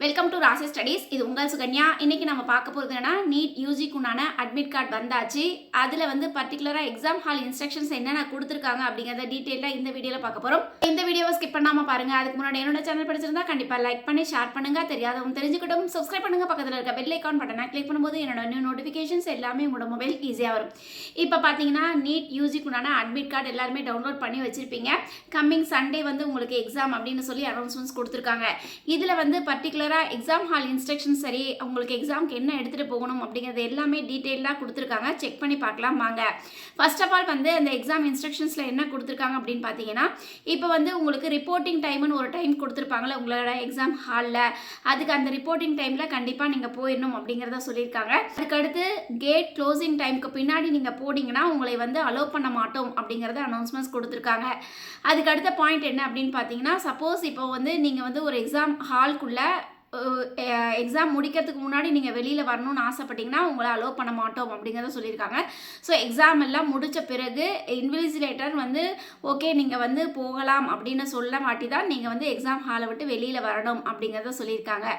Welcome to ராசி studies. இது உங்கள் சுகன்யா. இன்னைக்கு நம்ம பார்க்க போகிறது என்னன்னா, நீட் யூஜிக்குண்டான அட்மிட் கார்டு வந்தாச்சு. அதில் வந்து பர்டிகுலராக எக்ஸாம் ஹால் இன்ஸ்ட்ரக்ஷன்ஸ் என்னென்ன கொடுத்துருக்காங்க அப்படிங்கிறத டீட்டெயிலாக இந்த வீடியோவில் பார்க்க போகிறோம். இந்த வீடியோவை ஸ்கிப் பண்ணாமல் பாருங்க. அதுக்கு முன்னாடி என்னோட சேனல் பிடிச்சிருந்தா கண்டிப்பாக லைக் பண்ணி ஷேர் பண்ணுங்க. தெரியாதவங்க தெரிஞ்சுக்கிட்டும் சப்ஸ்கிரைப் பண்ணுங்க. பக்கத்தில் இருக்க பெல் ஐக்கான் பட்டனை கிளிக் பண்ணும்போது என்னோட நியூ நோட்டிஃபிகேஷன்ஸ் எல்லாமே உங்களோட மொபைல் ஈஸியாக வரும். இப்போ பார்த்தீங்கன்னா நீட் யூஜிக்குண்டான அட்மிட் கார்டு எல்லாருமே டவுன்லோட் பண்ணி வச்சிருப்பீங்க. கம்மிங் சண்டே வந்து உங்களுக்கு எக்ஸாம் அப்படின்னு சொல்லி அனௌன்ஸ்மெண்ட்ஸ் கொடுத்துருக்காங்க. இதில் வந்து பர்டிகுலராக எக்ஸாம் ஹால் இன்ஸ்ட்ரக்ஷன் சரி, உங்களுக்கு எக்ஸாம்க்கு என்ன எடுத்துகிட்டு போகணும் அப்படிங்கிறது எல்லாமே டீட்டெயிலாக கொடுத்துருக்காங்க. செக் பண்ணி பார்க்கலாம் வாங்க. ஃபர்ஸ்ட் ஆஃப் ஆல் வந்து அந்த எக்ஸாம் இன்ஸ்ட்ரக்ஷன்ஸில் என்ன கொடுத்துருக்காங்க அப்படின்னு பார்த்தீங்கன்னா, இப்போ வந்து உங்களுக்கு ரிப்போர்ட்டிங் டைம்னு ஒரு டைம் கொடுத்துருப்பாங்களே உங்களோட எக்ஸாம் ஹாலில், அதுக்கு அந்த ரிப்போர்ட்டிங் டைமில் கண்டிப்பாக நீங்கள் போயிடணும் அப்படிங்கிறத சொல்லியிருக்காங்க. அதுக்கடுத்து கேட் க்ளோசிங் டைமுக்கு பின்னாடி நீங்கள் போனீங்கன்னா உங்களை வந்து அலோவ் பண்ண மாட்டோம் அப்படிங்கிறத அனௌன்ஸ்மெண்ட்ஸ் கொடுத்துருக்காங்க. அதுக்கு அடுத்த பாயிண்ட் என்ன அப்படின்னு பார்த்தீங்கன்னா, சப்போஸ் இப்போ வந்து நீங்கள் வந்து ஒரு எக்ஸாம் ஹால்குள்ளே எக்ஸாம் முடிக்கிறதுக்கு முன்னாடி நீங்கள் வெளியில் வரணும்னு ஆசைப்பட்டீங்கன்னா உங்களை அலோவ் பண்ண மாட்டோம் அப்படிங்கிறத சொல்லியிருக்காங்க. ஸோ எக்ஸாம் எல்லாம் முடித்த பிறகு இன்விஜிலேட்டர் வந்து ஓகே நீங்கள் வந்து போகலாம் அப்படின்னு சொல்ல மாட்டி தான் நீங்கள் வந்து எக்ஸாம் ஹாலை விட்டு வெளியில் வரணும் அப்படிங்கிறத சொல்லியிருக்காங்க.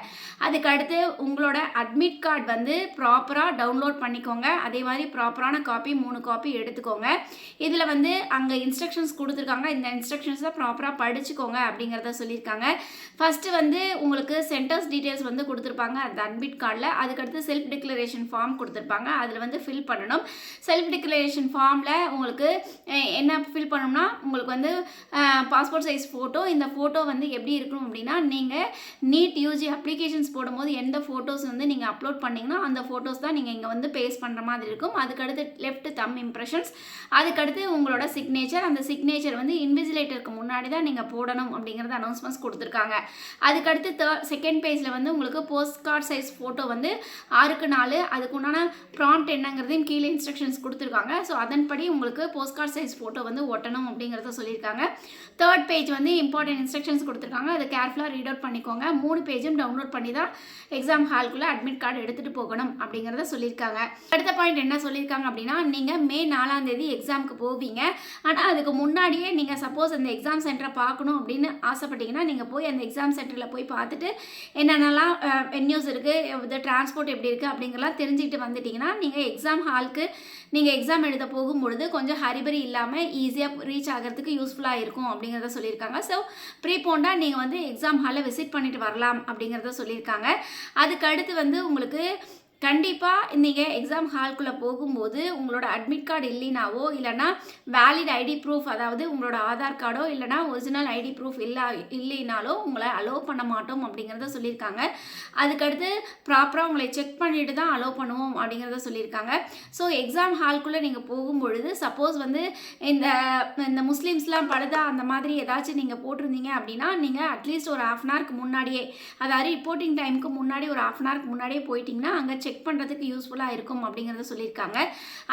அதுக்கடுத்து உங்களோட அட்மிட் கார்டு வந்து ப்ராப்பராக டவுன்லோட் பண்ணிக்கோங்க. அதே மாதிரி ப்ராப்பரான காப்பி 3 காப்பி எடுத்துக்கோங்க. இதில் வந்து அங்கே இன்ஸ்ட்ரக்ஷன்ஸ் கொடுத்துருக்காங்க. இந்த இன்ஸ்ட்ரக்ஷன்ஸை ப்ராப்பராக படிச்சுக்கோங்க அப்படிங்கிறத சொல்லியிருக்காங்க. ஃபஸ்ட்டு வந்து உங்களுக்கு சென்டர் டீடைல்ஸ் வந்து கொடுத்துருப்பாங்க அந்த அட்மிட் கார்டில். அதுக்கடுத்து செல்ஃப் டிக்ளரேஷன் ஃபார்ம் கொடுத்துருப்பாங்க. அதில் வந்து ஃபில் பண்ணணும். செல்ஃப் டிக்ளரேஷன் ஃபார்மில் உங்களுக்கு என்ன ஃபில் பண்ணணும்னா, உங்களுக்கு வந்து பாஸ்போர்ட் சைஸ் ஃபோட்டோ. இந்த ஃபோட்டோ வந்து எப்படி இருக்கணும் அப்படின்னா, நீங்கள் நீட் யூஜி அப்ளிகேஷன்ஸ் போடும்போது எந்த ஃபோட்டோஸ் வந்து நீங்கள் அப்லோட் பண்ணிங்கன்னா அந்த ஃபோட்டோஸ் தான் நீங்கள் இங்கே வந்து பேஸ்ட் பண்ணுற மாதிரி இருக்கும். அதுக்கடுத்து லெஃப்ட் தம் இம்ப்ரெஷன்ஸ், அதுக்கடுத்து உங்களோட சிக்னேச்சர். அந்த சிக்னேச்சர் வந்து இன்விஜிலேட்டருக்கு முன்னாடி தான் நீங்கள் போடணும் அப்படிங்கிறது அனௌன்ஸ்மெண்ட்ஸ் கொடுத்துருக்காங்க. அதுக்கடுத்து செகண்ட் பேஜில் வந்து உங்களுக்கு போஸ்ட் கார்டு சைஸ் ஃபோட்டோ வந்து 6x4, அதுக்கு உண்டான ப்ராம்ப்ட் என்னங்கிறதையும் கீழே இன்ஸ்ட்ரக்ஷன்ஸ் கொடுத்துருக்காங்க. ஸோ அதன்படி உங்களுக்கு போஸ்ட் கார்டு சைஸ் ஃபோட்டோ வந்து ஒட்டணும் அப்படிங்கிறத சொல்லியிருக்காங்க. தேர்ட் பேஜ் வந்து இம்பார்ட்டன்ட் இன்ஸ்ட்ரக்ஷன்ஸ் கொடுத்துருக்காங்க. அதை கேர்ஃபுல்லாக ரீட் அவுட் பண்ணிக்கோங்க. 3 பேஜும் டவுன்லோட் பண்ணி தான் எக்ஸாம் ஹால்குள்ளே அட்மிட் கார்டு எடுத்துகிட்டு போகணும் அப்படிங்கிறத சொல்லியிருக்காங்க. அடுத்த பாயிண்ட் என்ன சொல்லியிருக்காங்க அப்படின்னா, நீங்கள் மே 4ஆம் தேதி எக்ஸாமுக்கு போவீங்க. ஆனால் அதுக்கு முன்னாடியே நீங்கள் சப்போஸ் அந்த எக்ஸாம் சென்டரை பார்க்கணும் அப்படின்னு ஆசைப்பட்டீங்கன்னா நீங்கள் போய் அந்த எக்ஸாம் சென்டரில் போய் பார்த்துட்டு என்னென்னலாம் வென்யூஸ் இருக்குது, டிரான்ஸ்போர்ட் எப்படி இருக்குது அப்படிங்கலாம் தெரிஞ்சுக்கிட்டு வந்துட்டிங்கன்னா நீங்கள் எக்ஸாம் ஹாலுக்கு நீங்கள் எக்ஸாம் எழுத போகும்பொழுது கொஞ்சம் ஹரிபரி இல்லாமல் ஈஸியாக ரீச் ஆகிறதுக்கு யூஸ்ஃபுல்லாக இருக்கும் அப்படிங்கிறத சொல்லியிருக்காங்க. ஸோ ப்ரீபோண்டாக நீங்கள் வந்து எக்ஸாம் ஹாலை விசிட் பண்ணிட்டு வரலாம் அப்படிங்கிறத சொல்லியிருக்காங்க. அதுக்கு அடுத்து வந்து உங்களுக்கு கண்டிப்பாக நீங்கள் எக்ஸாம் ஹால்குள்ளே போகும்போது உங்களோட அட்மிட் கார்டு இல்லைனாவோ, இல்லைனா வேலிட் ஐடி ப்ரூஃப், அதாவது உங்களோட ஆதார் கார்டோ இல்லைனா ஒரிஜினல் ஐடி ப்ரூஃப் இல்லைனாலோ உங்களை அலோவ் பண்ண மாட்டோம் அப்படிங்கிறத சொல்லியிருக்காங்க. அதுக்கடுத்து ப்ராப்பராக உங்களை செக் பண்ணிட்டு தான் அலோவ் பண்ணுவோம் அப்படிங்கிறத சொல்லியிருக்காங்க. ஸோ எக்ஸாம் ஹால்குள்ளே நீங்கள் போகும்பொழுது சப்போஸ் வந்து இந்த முஸ்லீம்ஸ்லாம் படுதா அந்த மாதிரி ஏதாச்சும் நீங்கள் போட்டிருந்தீங்க அப்படின்னா நீங்கள் அட்லீஸ்ட் ஒரு 1/2 hourக்கு முன்னாடியே, அதாவது ரிப்போர்ட்டிங் டைமுக்கு முன்னாடி ஒரு 1/2 hourக்கு முன்னாடியே போயிட்டிங்கன்னா அங்கே செக் பண்ணுறதுக்கு யூஸ்ஃபுல்லாக இருக்கும் அப்படிங்கிறத சொல்லியிருக்காங்க.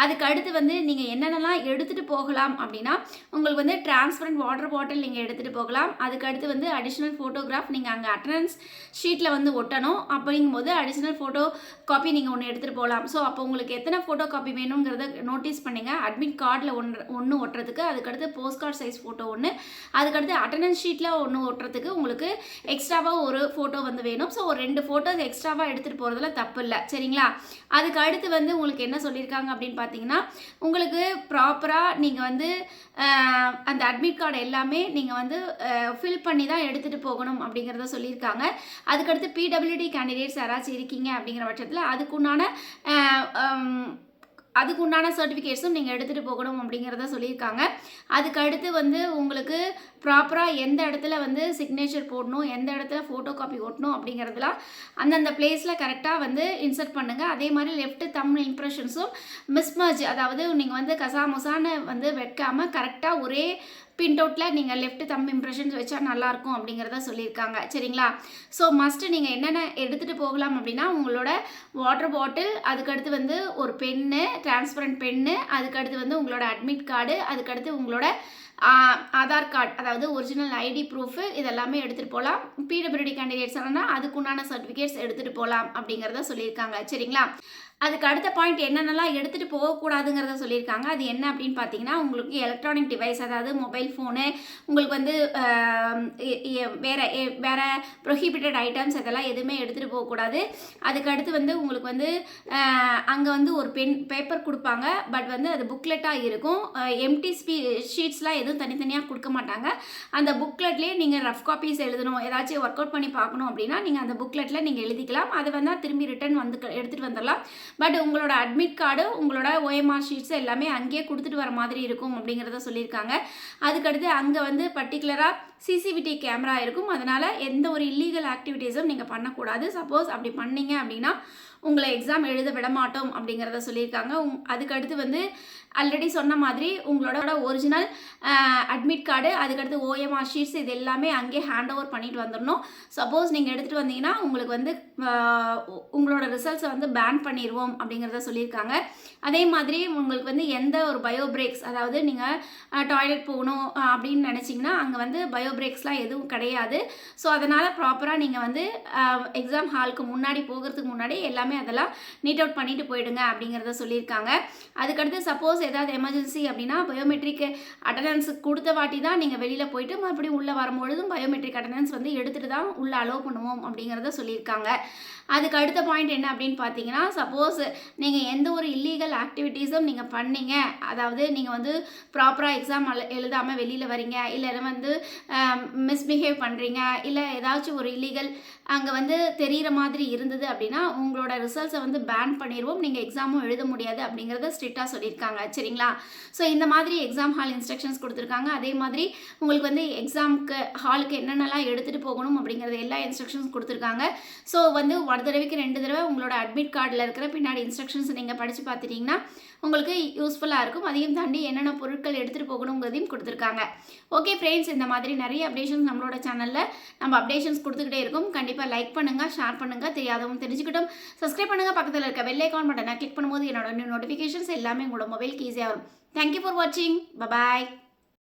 அதுக்கு அடுத்து வந்து நீங்கள் என்னென்னலாம் எடுத்துகிட்டு போகலாம் அப்படின்னா, உங்களுக்கு வந்து டிரான்ஸ்பரண்ட் வாட்டர் பாட்டில் நீங்கள் எடுத்துகிட்டு போகலாம். அதுக்கு அடுத்து வந்து அடிஷ்னல் ஃபோட்டோகிராஃப் நீங்கள் அங்கே அட்டண்டன்ஸ் ஷீட்டில் வந்து ஒட்டணும். அப்படிங்கும்போது அடிஷ்னல் ஃபோட்டோ காப்பி நீங்கள் ஒன்று எடுத்துகிட்டு போகலாம். ஸோ அப்போ உங்களுக்கு எத்தனை ஃபோட்டோ காப்பி வேணுங்கிறத நோட்டீஸ் பண்ணிங்க. அட்மிட் கார்டில் ஒன்று ஒட்டுறதுக்கு, அதுக்கடுத்து போஸ்ட் கார்டு சைஸ் ஃபோட்டோ ஒன்று, அதுக்கடுத்து அட்டண்டன்ஸ் ஷீட்டில் ஒன்று ஒட்டுறதுக்கு உங்களுக்கு எக்ஸ்ட்ராவாக ஒரு ஃபோட்டோ வந்து வேணும். ஸோ ஒரு 2 ஃபோட்டோஸ் எக்ஸ்ட்ராவாக எடுத்துகிட்டு போகிறதுல தப்பு இல்லை, சரிங்களா? அதுக்கு அடுத்து வந்து உங்களுக்கு என்ன சொல்லியிருக்காங்க அப்படின்னு பார்த்தீங்கன்னா, உங்களுக்கு ப்ராப்பராக நீங்கள் வந்து அந்த அட்மிட் கார்டு எல்லாமே நீங்கள் வந்து ஃபில் பண்ணி தான் எடுத்துகிட்டு போகணும் அப்படிங்கிறத சொல்லியிருக்காங்க. அதுக்கடுத்து பிடபிள்யூடி கேண்டிடேட்ஸ் யாராச்சும் இருக்கீங்க அப்படிங்கிற பட்சத்தில் அதுக்குண்டான சர்டிஃபிகேட்ஸும் நீங்கள் எடுத்துகிட்டு போகணும் அப்படிங்கிறத சொல்லியிருக்காங்க. அதுக்கு அடுத்து வந்து உங்களுக்கு ப்ராப்பராக எந்த இடத்துல வந்து சிக்னேச்சர் போடணும், எந்த இடத்துல ஃபோட்டோ காப்பி ஒட்டணும் அப்படிங்கிறதுலாம் அந்தந்த பிளேஸில் கரெக்டாக வந்து இன்சர்ட் பண்ணுங்கள். அதே மாதிரி லெஃப்ட் தம் இம்ப்ரெஷன்ஸும் மிஸ்மர்ஜ், அதாவது நீங்கள் வந்து கசாமசான்னு வந்து வைக்காமல் கரெக்டாக ஒரே பிரிண்ட் அவுட்டில் நீங்கள் லெஃப்ட் தம் இம்ப்ரெஷன்ஸ் வச்சா நல்லாயிருக்கும் அப்படிங்கிறத சொல்லியிருக்காங்க, சரிங்களா? ஸோ மஸ்ட்டு நீங்கள் என்னென்ன எடுத்துகிட்டு போகலாம் அப்படின்னா, உங்களோட வாட்டர் பாட்டில், அதுக்கடுத்து வந்து ஒரு பென்னு, டிரான்ஸ்பரண்ட் பென்னு, அதுக்கடுத்து வந்து உங்களோட அட்மிட் கார்டு, அதுக்கடுத்து உங்களோட ஆதார் கார்டு, அதாவது ஒரிஜினல் ஐடி ப்ரூஃபு இதெல்லாமே எடுத்துகிட்டு போகலாம். பிடபிள்யூடி கேண்டிடேட்ஸ் ஆனால் அதுக்குண்டான சர்டிஃபிகேட்ஸ் எடுத்துகிட்டு போகலாம் அப்படிங்கிறத சொல்லியிருக்காங்க. சரிங்களா? அதுக்கு அடுத்த பாயிண்ட் என்னென்னலாம் எடுத்துகிட்டு போகக்கூடாதுங்கிறத சொல்லியிருக்காங்க. அது என்ன அப்படின்னு பார்த்தீங்கன்னா, உங்களுக்கு எலக்ட்ரானிக் டிவைஸ், அதாவது மொபைல் ஃபோனு, உங்களுக்கு வந்து வேறு ப்ரொஹிபிட்டட் ஐட்டம்ஸ் இதெல்லாம் எதுவுமே எடுத்துகிட்டு போகக்கூடாது. அதுக்கு அடுத்து வந்து உங்களுக்கு வந்து அங்கே வந்து ஒரு பேப்பர் கொடுப்பாங்க. பட் வந்து அது புக்லெட்டாக இருக்கும். எம்டி ஷீட்ஸ்லாம் எதுவும் தனித்தனியாக கொடுக்க மாட்டாங்க. அந்த புக்லெட்லேயே நீங்கள் ரஃப் காப்பீஸ் எழுதணும், ஏதாச்சும் ஒர்க் அவுட் பண்ணி பார்க்கணும் அப்படின்னா நீங்கள் அந்த புக்லெட்டில் நீங்கள் எழுதிக்கலாம். அது வந்தால் திரும்பி ரிட்டர்ன் வந்து எடுத்துகிட்டு வந்துடலாம். பட் உங்களோட அட்மிட் கார்டு, உங்களோட OMR ஷீட்ஸ் எல்லாமே அங்கேயே கொடுத்துட்டு வர மாதிரி இருக்கும் அப்படிங்கிறத சொல்லியிருக்காங்க. அதுக்கடுத்து அங்கே வந்து பர்டிகுலராக CCTV கேமரா இருக்கும். அதனால் எந்த ஒரு இல்லீகல் ஆக்டிவிட்டீஸும் நீங்கள் பண்ணக்கூடாது. சப்போஸ் அப்படி பண்ணீங்க அப்படின்னா உங்களை எக்ஸாம் எழுத விட மாட்டோம் அப்படிங்கிறத சொல்லியிருக்காங்க. அதுக்கடுத்து வந்து ஆல்ரெடி சொன்ன மாதிரி உங்களோட ஒரிஜினல் அட்மிட் கார்டு, அதுக்கடுத்து OMR ஷீட்ஸ் இது எல்லாமே அங்கேயே ஹேண்ட் ஓவர் பண்ணிட்டு வந்துடணும். சப்போஸ் நீங்கள் எடுத்துகிட்டு வந்தீங்கன்னா உங்களுக்கு வந்து உங்களோட ரிசல்ட்ஸை வந்து பேன் பண்ணிடுவோம் அப்படிங்கிறத சொல்லியிருக்காங்க. அதே மாதிரி உங்களுக்கு வந்து எந்த ஒரு பயோ பிரேக்ஸ், அதாவது நீங்கள் டாய்லெட் போகணும் அப்படின்னு நினச்சிங்கன்னா அங்கே வந்து பயோ பிரேக்ஸ்லாம் எதுவும் கிடையாது. ஸோ அதனால் ப்ராப்பராக நீங்கள் வந்து எக்ஸாம் ஹாலுக்கு முன்னாடி போகிறதுக்கு முன்னாடி எல்லாமே அதெல்லாம் நீட் அவுட் பண்ணிட்டு போயிடுங்க அப்படிங்கிறத சொல்லியிருக்காங்க. அதுக்கடுத்து சப்போஸ் ஏதாவது எமர்ஜென்சி அப்படின்னா பயோமெட்ரிக் அட்டண்டன்ஸ் கொடுத்த வாட்டி தான் நீங்கள் வெளியில் போயிட்டு மறுபடியும் உள்ளே வரும்பொழுதும் பயோமெட்ரிக் அட்டண்டன்ஸ் வந்து எடுத்துகிட்டு தான் உள்ளே அலோவ் பண்ணுவோம் அப்படிங்கிறத சொல்லியிருக்காங்க. அதுக்கு அடுத்த பாயிண்ட் என்ன அப்படின்னு பார்த்தீங்கன்னா, சப்போஸ் நீங்கள் எந்த ஒரு இல்லீகல் ஆக்டிவிட்டீஸும் நீங்கள் பண்ணீங்க, அதாவது நீங்கள் வந்து ப்ராப்பராக எக்ஸாம் எழுதாமல் வெளியில் வரீங்க, இல்லை வந்து மிஸ்பிஹேவ் பண்ணுறீங்க, இல்லை ஏதாச்சும் ஒரு இல்லீகல் அங்கே வந்து தெரிகிற மாதிரி இருந்தது அப்படின்னா உங்களோட ரிசல்ட்ஸை வந்து பேன் பண்ணிடுவோம், நீங்கள் எக்ஸாமும் எழுத முடியாது அப்படிங்கிறத ஸ்ட்ரிக்டாக சொல்லியிருக்காங்க. சரிங்களா? ஸோ இந்த மாதிரி எக்ஸாம் ஹால் இன்ஸ்ட்ரக்ஷன்ஸ் கொடுத்துருக்காங்க. அதே மாதிரி உங்களுக்கு வந்து எக்ஸாமுக்கு ஹாலுக்கு என்னென்னலாம் எடுத்துகிட்டு போகணும் அப்படிங்கிறது எல்லா இன்ஸ்ட்ரக்ஷன்ஸ் கொடுத்துருக்காங்க. ஸோ வந்து ஒரு தடவைக்கு 2 தடவை உங்களோட அட்மிட் கார்டில் இருக்கிற பின்னாடி இன்ஸ்ட்ரக்ஷன்ஸ் நீங்கள் படித்து பார்த்துட்டிங்கன்னா உங்களுக்கு யூஸ்ஃபுல்லாக இருக்கும். அதையும் தாண்டி என்னென்ன பொருட்கள் எடுத்துகிட்டு போகணுங்கிறதையும் கொடுத்துருக்காங்க. ஓகே ஃப்ரெண்ட்ஸ், இந்த மாதிரி நிறைய அப்டேஷன்ஸ் நம்மளோட சேனலில் நம்ம அப்டேஷன்ஸ் கொடுத்துக்கிட்டே இருக்கும். கண்டிப்பாக லைக் பண்ணுங்கள், ஷேர் பண்ணுங்கள், தெரியாதவங்க தெரிஞ்சுக்கிட்டும் சப்ஸ்கிரைப் பண்ணுங்கள். பக்கத்தில் இருக்க பெல் ஐகான் பட்டனை கிளிக் பண்ணும்போது என்னோட நோட்டிஃபிகேஷன்ஸ் எல்லாமே உங்களோட மொபைலுக்கு ஈஸியாக வரும். தேங்க்யூ ஃபார் வாட்சிங். பபாய்.